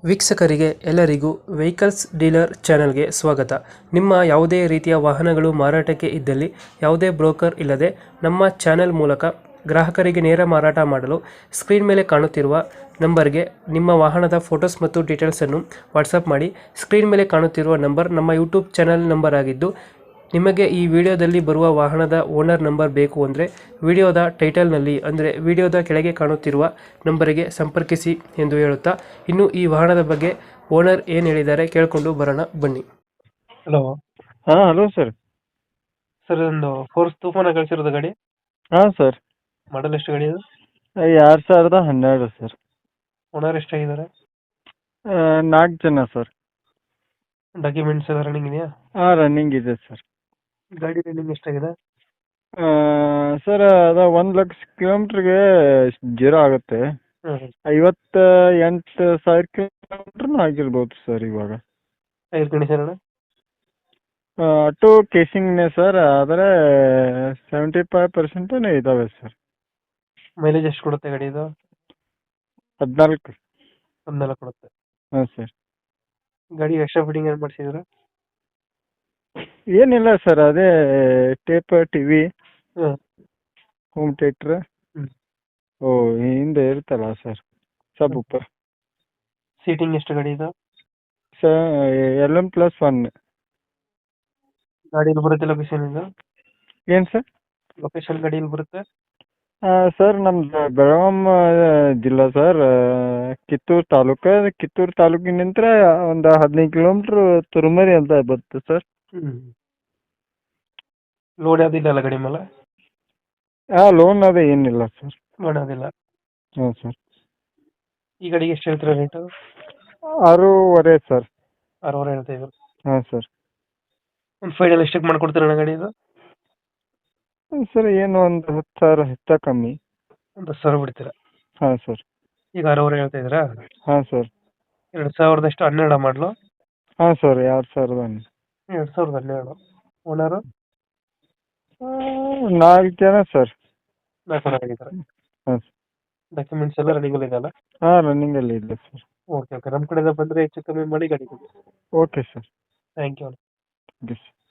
ವೀಕ್ಷಕರಿಗೆ ಎಲ್ಲರಿಗೂ vehicles dealer ಚಾನೆಲ್ಗೆ ಸ್ವಾಗತ. ನಿಮ್ಮ ಯಾವುದೇ ರೀತಿಯ ವಾಹನಗಳು ಮಾರಾಟಕ್ಕೆ ಇದ್ದಲ್ಲಿ ಯಾವುದೇ ಬ್ರೋಕರ್ ಇಲ್ಲದೆ ನಮ್ಮ ಚಾನೆಲ್ ಮೂಲಕ ಗ್ರಾಹಕರಿಗೆ ನೇರ ಮಾರಾಟ ಮಾಡಲು ಸ್ಕ್ರೀನ್ ಮೇಲೆ ಕಾಣುತ್ತಿರುವ ನಂಬರ್ಗೆ ನಿಮ್ಮ ವಾಹನದ ಫೋಟೋಸ್ ಮತ್ತು ಡೀಟೇಲ್ಸನ್ನು ವಾಟ್ಸಪ್ ಮಾಡಿ. ಸ್ಕ್ರೀನ್ ಮೇಲೆ ಕಾಣುತ್ತಿರುವ ನಂಬರ್ ನಮ್ಮ ಯೂಟ್ಯೂಬ್ ಚಾನೆಲ್ ನಂಬರ್ ಆಗಿದ್ದು, ನಿಮಗೆ ಈ ವಿಡಿಯೋದಲ್ಲಿ ಬರುವ ವಾಹನದ ಓನರ್ ನಂಬರ್ ಬೇಕು ಅಂದರೆ ವಿಡಿಯೋದ ಟೈಟಲ್ನಲ್ಲಿ ಅಂದರೆ ವಿಡಿಯೋದ ಕೆಳಗೆ ಕಾಣುತ್ತಿರುವ ನಂಬರಿಗೆ ಸಂಪರ್ಕಿಸಿ ಎಂದು ಹೇಳುತ್ತಾ, ಇನ್ನು ಈ ವಾಹನದ ಬಗ್ಗೆ ಓನರ್ ಏನು ಹೇಳಿದ್ದಾರೆ ಕೇಳಿಕೊಂಡು ಬರೋಣ ಬನ್ನಿ. ಹಲೋ ಹಾಂ ಹಲೋ ಸರ್. ಸರ್, ಒಂದು ಫೋರ್ಸ್ ತೂಫಾನ ಕಳಿಸಿರೋದು ಗಾಡಿ, ಹಾಂ ಸರ್. ಮಾಡಲ್ ಎಷ್ಟು ಗಾಡಿ ಇದು? 2012 ಸರ್. ಓನರ್ ಎಷ್ಟಾಗಿದ್ದಾರೆ? 4 ಜನ ಸರ್. ಡಾಕ್ಯುಮೆಂಟ್ಸ್ ಎಲ್ಲ ರನ್ನಿಂಗ್ ಇದೆಯಾ? ಹಾಂ ರನ್ನಿಂಗ್ ಇದೆ ಸರ್. ಗಾಡಿ ರನ್ನಿಂಗ್ ಎಷ್ಟಾಗಿದೆ? ಸರ್ ಅದು 1,00,000 ಕಿಲೋಮೀಟ್ರಿಗೆ ಜೀರೋ ಆಗುತ್ತೆ. ಹ್ಞೂ 58,000 ಕಿಲೋಮೀಟ್ರ್ನೂ ಆಗಿರ್ಬೋದು ಸರ್ ಇವಾಗ. ಟೈರ್ ಕಂಡೀಷನ್ ಅಣ್ಣ? ಅಟು ಕೇಸಿಂಗ್ನೇ ಸರ್, ಆದರೆ 75% ಇದ್ದಾವೆ ಸರ್. ಮೈಲೇಜ್ ಎಷ್ಟು ಕೊಡುತ್ತೆ ಗಾಡಿ ಇದು? 14. 14 ಕೊಡುತ್ತೆ. ಹಾಂ ಸರ್. ಗಾಡಿ ಎಕ್ಸ್ಟ್ರಾ ಫಿಟ್ಟಿಂಗ್ ಏನು ಮಾಡಿಸಿದ್ರೆ? ಏನಿಲ್ಲ ಸರ್, ಅದೇ ಟೇಪ್ ಟಿವಿ, ಹಾಂ. Home theatre. ಹ್ಞೂ. ಓ ಹಿಂದೆ ಇರುತ್ತಲ್ಲ ಸರ್, ಸಬ್ ಉಪ್ಪರ್. ಸೀಟಿಂಗ್ ಎಷ್ಟು ಗಾಡಿ ಇದು? Sir LM+1. ಗಾಡಿ ಎಲ್ಲಿ ಬರುತ್ತೆ ಲೊಕೇಶನ್ ಇದು? ಏನು ಸರ್? ಲೊಕೇಶನ್ ಗಾಡಿ ಎಲ್ಲಿ ಬರುತ್ತೆ? ಸರ್ ನಮ್ದು ಬೆಳಗಾಂ ಜಿಲ್ಲಾ ಸರ್, ಕಿತ್ತೂರು ತಾಲೂಕು. ಕಿತ್ತೂರು ತಾಲೂಕಿನಿಂದ ಒಂದು 15 ಕಿಲೋಮೀಟ್ರ್ ತುರುಮರಿ ಅಂತ ಬರುತ್ತೆ ಸರ್. ಹ್ಞೂ. ಲೋಡ್ ಯಾವುದಿಲ್ಲ ಅಲ್ಲ ಗಾಡಿ ಮೇಲೆ? ಲೋನ್ ಅದೇ ಏನಿಲ್ಲ ಸರ್. ಲೋಡ್ ಯಾವುದಿಲ್ಲ. ಹಾಂ ಸರ್. ಈ ಗಾಡಿಗೆ ಎಷ್ಟು ಹೇಳ್ತೀರಾ ರೇಟು? 6.5 ಸರ್. 6.5 ಹೇಳ್ತಾ ಇದ್ರು. ಹಾಂ ಸರ್. ಒಂದು ಫೈನಲ್ ಎಷ್ಟಕ್ಕೆ ಮಾಡ್ಕೊಡ್ತೀರಣ್ಣ ಗಾಡಿ ಇದು? ಸರ್ ಏನು ಒಂದು 10,000 ಹೆಚ್ಚು ಕಮ್ಮಿ. ಒಂದು 10,000 ಬಿಡ್ತೀರಾ? ಹಾಂ ಸರ್. ಈಗ 6.5 ಹೇಳ್ತಾ ಇದ್ದೀರಾ? ಹಾಂ ಸರ್. 2012 ಮಾಡಲು? ಹಾಂ ಸರ್, 2000. 2012. ಓನರು? 4 ಜನ ಸರ್. 4 ಜನ ಆಗಿದ್ದಾರೆ. ಹಾಂ ಸರ್. ಡಾಕ್ಯುಮೆಂಟ್ಸ್ ಎಲ್ಲ ರನ್ನಿಂಗಲ್ಲಿ ಇದೆಯಲ್ಲ? ಹಾಂ ರನ್ನಿಂಗಲ್ಲಿ ಇದೆ ಸರ್. ಓಕೆ ಓಕೆ, ನಮ್ಮ ಕಡೆಯಿಂದ ಬಂದರೆ ಹೆಚ್ಚು ಕಮ್ಮಿ ಮಾಡಿ ಗಾಡಿ ಕೊಡಿ. Okay sir. Thank you. Okay sir.